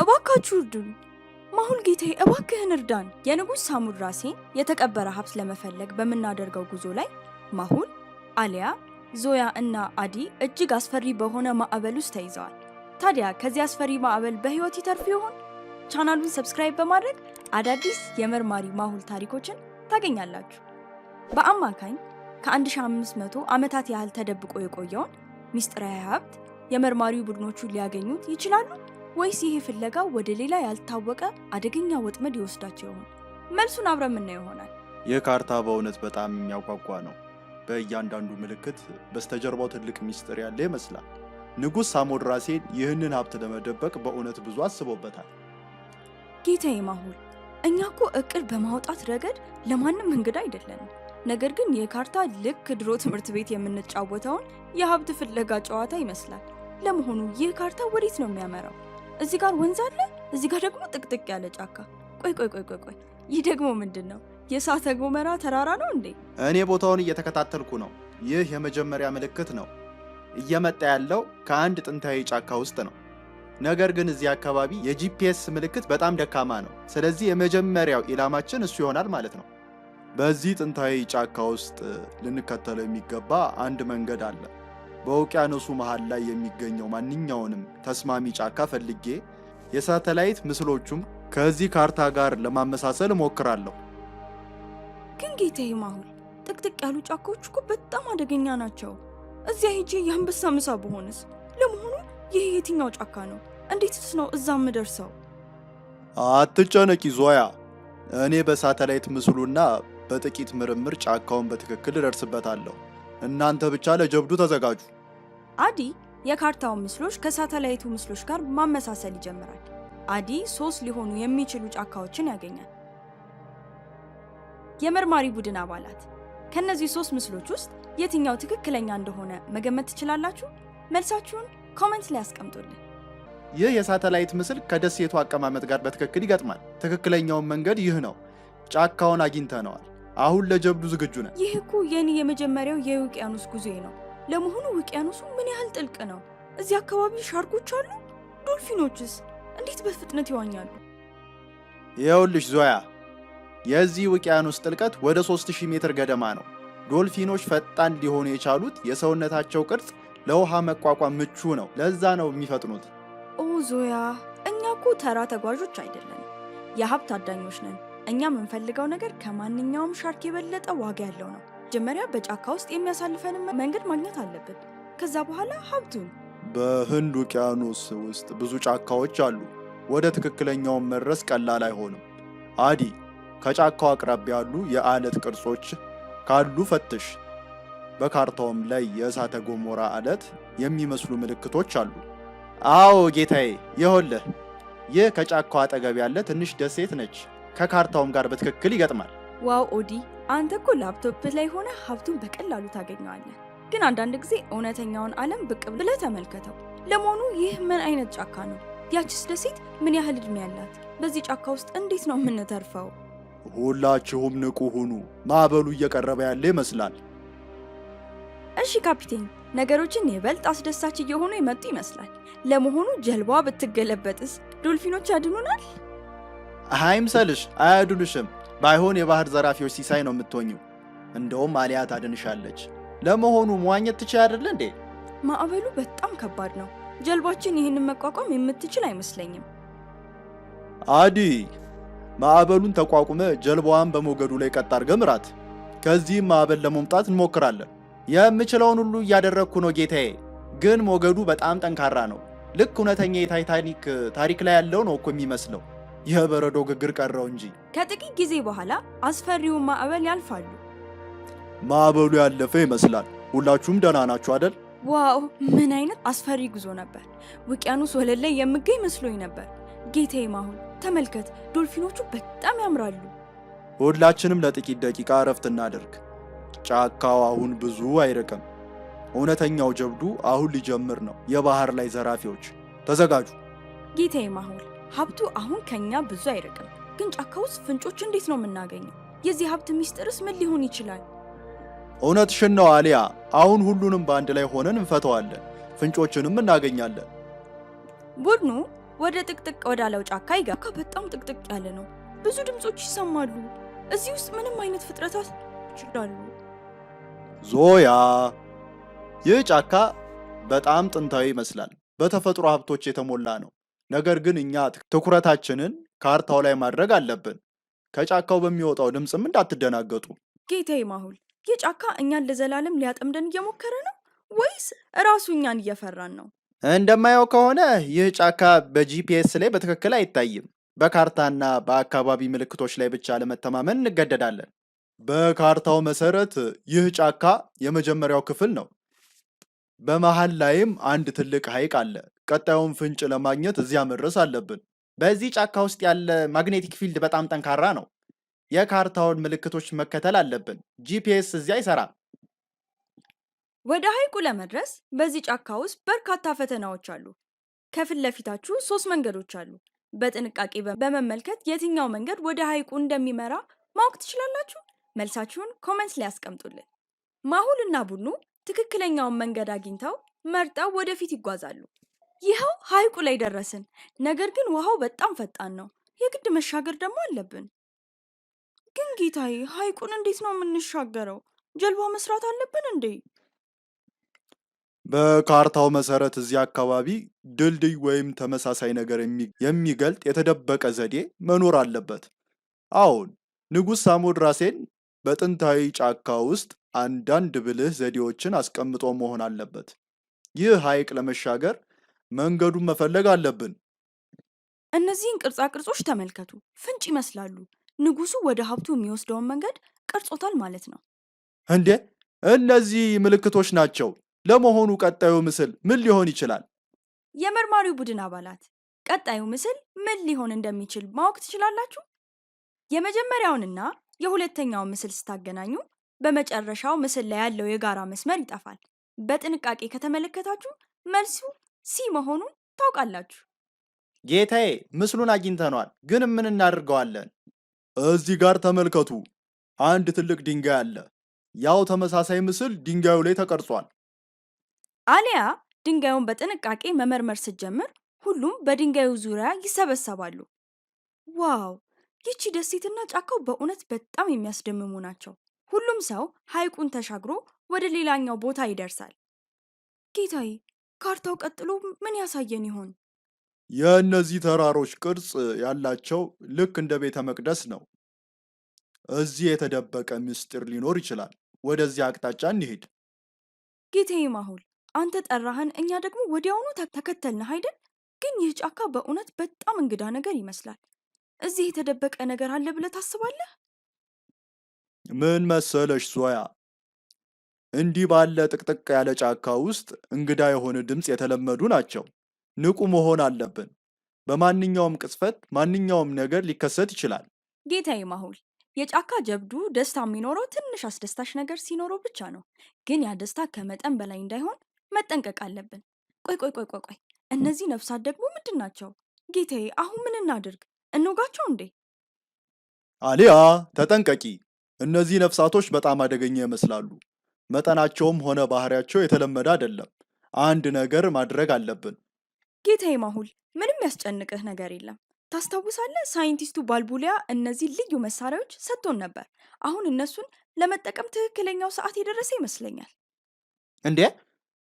እባካችሁ እርዱን! ማሁል ጌታዬ እባክህን እርዳን! የንጉሥ ሳሙራሴን የተቀበረ ሀብት ለመፈለግ በምናደርገው ጉዞ ላይ ማሁል፣ አሊያ፣ ዞያ እና አዲ እጅግ አስፈሪ በሆነ ማዕበል ውስጥ ተይዘዋል። ታዲያ ከዚህ አስፈሪ ማዕበል በህይወት ይተርፉ ይሆን? ቻናሉን ሰብስክራይብ በማድረግ አዳዲስ የመርማሪ ማሁል ታሪኮችን ታገኛላችሁ። በአማካኝ ከ1500 ዓመታት ያህል ተደብቆ የቆየውን ሚስጥራዊ ሀብት የመርማሪው ቡድኖቹ ሊያገኙት ይችላሉ ወይስ ይሄ ፍለጋ ወደ ሌላ ያልታወቀ አደገኛ ወጥመድ ይወስዳቸው ይሆን? መልሱን አብረን የምናየው ይሆናል። ይህ ካርታ በእውነት በጣም የሚያጓጓ ነው። በእያንዳንዱ ምልክት በስተጀርባው ትልቅ ሚስጥር ያለ ይመስላል። ንጉሥ ሳሞድራሴን ይህንን ሀብት ለመደበቅ በእውነት ብዙ አስቦበታል። ጌታዬ ማሁል፣ እኛ እኮ እቅድ በማውጣት ረገድ ለማንም እንግዳ አይደለንም። ነገር ግን ይህ ካርታ ልክ ድሮ ትምህርት ቤት የምንጫወተውን የሀብት ፍለጋ ጨዋታ ይመስላል። ለመሆኑ ይህ ካርታ ወዴት ነው የሚያመራው? እዚህ ጋር ወንዝ አለ፣ እዚህ ጋር ደግሞ ጥቅጥቅ ያለ ጫካ። ቆይ፣ ይህ ደግሞ ምንድን ነው? የእሳተ ገሞራ ተራራ ነው እንዴ? እኔ ቦታውን እየተከታተልኩ ነው። ይህ የመጀመሪያ ምልክት ነው። እየመጣ ያለው ከአንድ ጥንታዊ ጫካ ውስጥ ነው። ነገር ግን እዚህ አካባቢ የጂፒኤስ ምልክት በጣም ደካማ ነው። ስለዚህ የመጀመሪያው ኢላማችን እሱ ይሆናል ማለት ነው። በዚህ ጥንታዊ ጫካ ውስጥ ልንከተለው የሚገባ አንድ መንገድ አለ። በውቅያኖሱ መሃል ላይ የሚገኘው ማንኛውንም ተስማሚ ጫካ ፈልጌ የሳተላይት ምስሎቹም ከዚህ ካርታ ጋር ለማመሳሰል እሞክራለሁ። ግን ጌታዬ ማሁል፣ ጥቅጥቅ ያሉ ጫካዎች እኮ በጣም አደገኛ ናቸው። እዚያ ሄጄ የአንበሳ ምሳ በሆንስ? ለመሆኑ ይህ የትኛው ጫካ ነው? እንዴትስ ነው እዛም ደርሰው? አትጨነቂ ዞያ፣ እኔ በሳተላይት ምስሉና በጥቂት ምርምር ጫካውን በትክክል እደርስበታለሁ። እናንተ ብቻ ለጀብዱ ተዘጋጁ። አዲ የካርታውን ምስሎች ከሳተላይቱ ምስሎች ጋር ማመሳሰል ይጀምራል። አዲ 3 ሊሆኑ የሚችሉ ጫካዎችን ያገኛል። የመርማሪ ቡድን አባላት፣ ከነዚህ 3 ምስሎች ውስጥ የትኛው ትክክለኛ እንደሆነ መገመት ትችላላችሁ? መልሳችሁን ኮሜንት ላይ አስቀምጡልን። ይህ የሳተላይት ምስል ከደሴቱ አቀማመጥ ጋር በትክክል ይገጥማል። ትክክለኛውን መንገድ ይህ ነው። ጫካውን አግኝተነዋል። አሁን ለጀብዱ ዝግጁ ነን። ይህ እኮ የኔ የመጀመሪያው የውቅያኖስ ጉዞዬ ነው። ለመሆኑ ውቅያኖሱ ምን ያህል ጥልቅ ነው? እዚህ አካባቢ ሻርኮች አሉ? ዶልፊኖችስ እንዴት በፍጥነት ይዋኛሉ? ይኸውልሽ ዞያ፣ የዚህ ውቅያኖስ ጥልቀት ወደ 3000 ሜትር ገደማ ነው። ዶልፊኖች ፈጣን ሊሆኑ የቻሉት የሰውነታቸው ቅርጽ ለውሃ መቋቋም ምቹ ነው። ለዛ ነው የሚፈጥኑት። ኦ ዞያ፣ እኛ እኮ ተራ ተጓዦች አይደለም፣ የሀብት አዳኞች ነን። እኛ የምንፈልገው ነገር ከማንኛውም ሻርክ የበለጠ ዋጋ ያለው ነው። መጀመሪያ በጫካ ውስጥ የሚያሳልፈንን መንገድ ማግኘት አለብን። ከዛ በኋላ ሀብቱን። በህንድ ውቅያኖስ ውስጥ ብዙ ጫካዎች አሉ። ወደ ትክክለኛውን መድረስ ቀላል አይሆንም። አዲ፣ ከጫካው አቅራቢያ ያሉ የአለት ቅርጾች ካሉ ፈትሽ። በካርታውም ላይ የእሳተ ገሞራ አለት የሚመስሉ ምልክቶች አሉ። አዎ ጌታዬ፣ ይኸውልህ፣ ይህ ከጫካው አጠገብ ያለ ትንሽ ደሴት ነች። ከካርታውም ጋር በትክክል ይገጥማል። ዋው ኦዲ፣ አንተ እኮ ላፕቶፕ ላይ ሆነ ሀብቱን በቀላሉ ታገኘዋለህ። ግን አንዳንድ ጊዜ እውነተኛውን ዓለም ብቅ ብለህ ተመልከተው። ለመሆኑ ይህ ምን አይነት ጫካ ነው? ያቺስ ደሴት ምን ያህል ዕድሜ ያላት? በዚህ ጫካ ውስጥ እንዴት ነው የምንተርፈው? ሁላችሁም ንቁ ሁኑ። ማዕበሉ እየቀረበ ያለ ይመስላል። እሺ ካፒቴን፣ ነገሮችን ይበልጥ አስደሳች እየሆኑ የመጡ ይመስላል። ለመሆኑ ጀልባዋ ብትገለበጥስ ዶልፊኖች ያድኑናል? አይምሰልሽ፣ አያድኑሽም። ባይሆን የባህር ዘራፊዎች ሲሳይ ነው የምትሆኚው። እንደውም አሊያ ታድንሻለች። ለመሆኑ መዋኘት ትችይ አይደል እንዴ? ማዕበሉ በጣም ከባድ ነው። ጀልባችን ይህንን መቋቋም የምትችል አይመስለኝም። አዲ፣ ማዕበሉን ተቋቁመ ጀልባዋን በሞገዱ ላይ ቀጥ አድርገህ ምራት። ከዚህም ማዕበል ለመምጣት እንሞክራለን። የምችለውን ሁሉ እያደረግኩ ነው ጌታዬ፣ ግን ሞገዱ በጣም ጠንካራ ነው። ልክ እውነተኛ የታይታኒክ ታሪክ ላይ ያለው ነው እኮ የሚመስለው። የበረዶ ግግር ቀረው እንጂ። ከጥቂት ጊዜ በኋላ አስፈሪውን ማዕበል ያልፋሉ። ማዕበሉ ያለፈ ይመስላል። ሁላችሁም ደህና ናችሁ አይደል? ዋው፣ ምን አይነት አስፈሪ ጉዞ ነበር! ውቅያኖስ ወለል ላይ የምገኝ መስሎኝ ነበር። ጌታዬ ማሁል፣ ተመልከት፣ ዶልፊኖቹ በጣም ያምራሉ። ሁላችንም ለጥቂት ደቂቃ እረፍት እናደርግ። ጫካው አሁን ብዙ አይርቅም። እውነተኛው ጀብዱ አሁን ሊጀምር ነው። የባህር ላይ ዘራፊዎች ተዘጋጁ። ጌታዬ ማሁል፣ ሀብቱ አሁን ከኛ ብዙ አይርቅም፣ ግን ጫካ ውስጥ ፍንጮች እንዴት ነው የምናገኘው? የዚህ ሀብት ሚስጥርስ ምን ሊሆን ይችላል? እውነትሽን ነው አሊያ። አሁን ሁሉንም በአንድ ላይ ሆነን እንፈተዋለን፣ ፍንጮችንም እናገኛለን። ቡድኑ ወደ ጥቅጥቅ ወዳለው ጫካ ይገባል። በጣም ጥቅጥቅ ያለ ነው። ብዙ ድምጾች ይሰማሉ። እዚህ ውስጥ ምንም አይነት ፍጥረታት ይችላሉ። ዞያ፣ ይህ ጫካ በጣም ጥንታዊ ይመስላል። በተፈጥሮ ሀብቶች የተሞላ ነው። ነገር ግን እኛ ትኩረታችንን ካርታው ላይ ማድረግ አለብን። ከጫካው በሚወጣው ድምፅም እንዳትደናገጡ። ጌታዬ ማሁል፣ ይህ ጫካ እኛን ለዘላለም ሊያጠምደን እየሞከረ ነው ወይስ እራሱ እኛን እየፈራን ነው? እንደማየው ከሆነ ይህ ጫካ በጂፒኤስ ላይ በትክክል አይታይም። በካርታና በአካባቢ ምልክቶች ላይ ብቻ ለመተማመን እንገደዳለን። በካርታው መሰረት ይህ ጫካ የመጀመሪያው ክፍል ነው። በመሃል ላይም አንድ ትልቅ ሐይቅ አለ። ቀጣዩን ፍንጭ ለማግኘት እዚያ መድረስ አለብን። በዚህ ጫካ ውስጥ ያለ ማግኔቲክ ፊልድ በጣም ጠንካራ ነው። የካርታውን ምልክቶች መከተል አለብን። ጂፒኤስ እዚያ አይሰራም። ወደ ሐይቁ ለመድረስ በዚህ ጫካ ውስጥ በርካታ ፈተናዎች አሉ። ከፊት ለፊታችሁ 3 መንገዶች አሉ። በጥንቃቄ በመመልከት የትኛው መንገድ ወደ ሐይቁ እንደሚመራ ማወቅ ትችላላችሁ። መልሳችሁን ኮሜንት ላይ ያስቀምጡልን። ማሁል እና ቡድኑ ትክክለኛውን መንገድ አግኝተው መርጠው ወደፊት ይጓዛሉ። ይኸው ሐይቁ ላይ ደረስን። ነገር ግን ውሃው በጣም ፈጣን ነው። የግድ መሻገር ደግሞ አለብን። ግን ጌታዬ፣ ሐይቁን እንዴት ነው የምንሻገረው? ጀልባ መስራት አለብን እንዴ? በካርታው መሰረት እዚህ አካባቢ ድልድይ ወይም ተመሳሳይ ነገር የሚገልጥ የተደበቀ ዘዴ መኖር አለበት። አሁን ንጉሥ ሳሞድራሴን በጥንታዊ ጫካ ውስጥ አንዳንድ ብልህ ዘዴዎችን አስቀምጦ መሆን አለበት። ይህ ሐይቅ ለመሻገር መንገዱን መፈለግ አለብን። እነዚህን ቅርጻ ቅርጾች ተመልከቱ። ፍንጭ ይመስላሉ። ንጉሱ ወደ ሀብቱ የሚወስደውን መንገድ ቀርጾታል ማለት ነው። እንዴ! እነዚህ ምልክቶች ናቸው። ለመሆኑ ቀጣዩ ምስል ምን ሊሆን ይችላል? የመርማሪው ቡድን አባላት፣ ቀጣዩ ምስል ምን ሊሆን እንደሚችል ማወቅ ትችላላችሁ? የመጀመሪያውንና የሁለተኛውን ምስል ስታገናኙ በመጨረሻው ምስል ላይ ያለው የጋራ መስመር ይጠፋል። በጥንቃቄ ከተመለከታችሁ መልሱ ሲ መሆኑን ታውቃላችሁ። ጌታዬ፣ ምስሉን አግኝተነዋል፣ ግን ምን እናደርገዋለን? እዚህ ጋር ተመልከቱ። አንድ ትልቅ ድንጋይ አለ። ያው ተመሳሳይ ምስል ድንጋዩ ላይ ተቀርጿል። አሊያ ድንጋዩን በጥንቃቄ መመርመር ስትጀምር ሁሉም በድንጋዩ ዙሪያ ይሰበሰባሉ። ዋው! ይቺ ደሴትና ጫካው በእውነት በጣም የሚያስደምሙ ናቸው። ሁሉም ሰው ሐይቁን ተሻግሮ ወደ ሌላኛው ቦታ ይደርሳል። ጌታዬ፣ ካርታው ቀጥሎ ምን ያሳየን ይሆን? የእነዚህ ተራሮች ቅርጽ ያላቸው ልክ እንደ ቤተ መቅደስ ነው። እዚህ የተደበቀ ምስጢር ሊኖር ይችላል። ወደዚህ አቅጣጫ እንሂድ። ጌታዬ ማሁል፣ አንተ ጠራህን፣ እኛ ደግሞ ወዲያውኑ ተከተልንህ አይደል? ግን ይህ ጫካ በእውነት በጣም እንግዳ ነገር ይመስላል። እዚህ የተደበቀ ነገር አለ ብለህ ታስባለህ? ምን መሰለሽ ዞያ፣ እንዲህ ባለ ጥቅጥቅ ያለ ጫካ ውስጥ እንግዳ የሆነ ድምፅ የተለመዱ ናቸው። ንቁ መሆን አለብን። በማንኛውም ቅጽበት ማንኛውም ነገር ሊከሰት ይችላል። ጌታዬ ማሁል፣ የጫካ ጀብዱ ደስታ የሚኖረው ትንሽ አስደሳች ነገር ሲኖረው ብቻ ነው። ግን ያ ደስታ ከመጠን በላይ እንዳይሆን መጠንቀቅ አለብን። ቆይ፣ እነዚህ ነፍሳት ደግሞ ምንድን ናቸው? ጌታዬ፣ አሁን ምን እናድርግ? እንውጋቸው እንዴ? አሊያ፣ ተጠንቀቂ። እነዚህ ነፍሳቶች በጣም አደገኛ ይመስላሉ። መጠናቸውም ሆነ ባህሪያቸው የተለመደ አይደለም። አንድ ነገር ማድረግ አለብን። ጌታዬ ማሁል፣ ምንም ያስጨንቅህ ነገር የለም። ታስታውሳለህ? ሳይንቲስቱ ባልቡሊያ እነዚህ ልዩ መሳሪያዎች ሰጥቶን ነበር። አሁን እነሱን ለመጠቀም ትክክለኛው ሰዓት የደረሰ ይመስለኛል። እንዴ!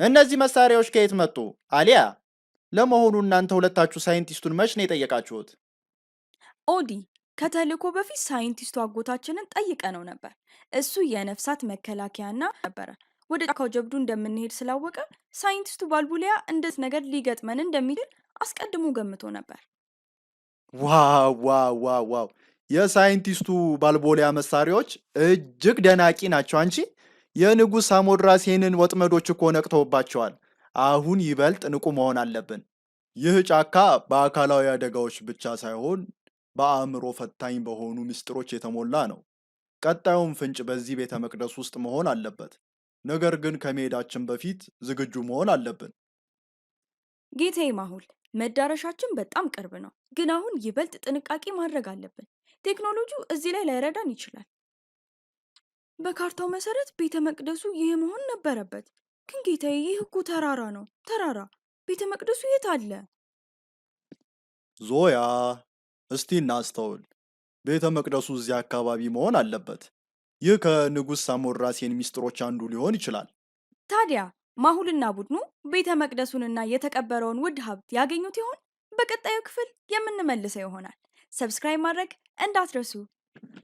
እነዚህ መሳሪያዎች ከየት መጡ? አሊያ፣ ለመሆኑ እናንተ ሁለታችሁ ሳይንቲስቱን መች ነው የጠየቃችሁት? ኦዲ፣ ከተልእኮ በፊት ሳይንቲስቱ አጎታችንን ጠይቀነው ነበር። እሱ የነፍሳት መከላከያና ነበረ። ወደ ጫካው ጀብዱ እንደምንሄድ ስላወቀ ሳይንቲስቱ ባልቡሊያ እንደዚህ ነገር ሊገጥመን እንደሚችል አስቀድሞ ገምቶ ነበር። ዋው! የሳይንቲስቱ ባልቦሊያ መሳሪያዎች እጅግ ደናቂ ናቸው። አንቺ የንጉሥ ሳሞድራሴንን ወጥመዶች እኮ ነቅተውባቸዋል። አሁን ይበልጥ ንቁ መሆን አለብን። ይህ ጫካ በአካላዊ አደጋዎች ብቻ ሳይሆን በአእምሮ ፈታኝ በሆኑ ምስጢሮች የተሞላ ነው። ቀጣዩም ፍንጭ በዚህ ቤተ መቅደስ ውስጥ መሆን አለበት። ነገር ግን ከመሄዳችን በፊት ዝግጁ መሆን አለብን። ጌታዬ ማሁል፣ መዳረሻችን በጣም ቅርብ ነው፣ ግን አሁን ይበልጥ ጥንቃቄ ማድረግ አለብን። ቴክኖሎጂው እዚህ ላይ ላይረዳን ይችላል። በካርታው መሰረት ቤተ መቅደሱ ይህ መሆን ነበረበት። ግን ጌታዬ፣ ይህ እኮ ተራራ ነው። ተራራ! ቤተ መቅደሱ የት አለ? ዞያ፣ እስቲ እናስተውል። ቤተ መቅደሱ እዚያ አካባቢ መሆን አለበት። ይህ ከንጉሥ ሳሞራሴን ሚስጥሮች አንዱ ሊሆን ይችላል። ታዲያ ማሁልና ቡድኑ ቤተ መቅደሱንና የተቀበረውን ውድ ሀብት ያገኙት ይሆን? በቀጣዩ ክፍል የምንመልሰው ይሆናል። ሰብስክራይብ ማድረግ እንዳትረሱ።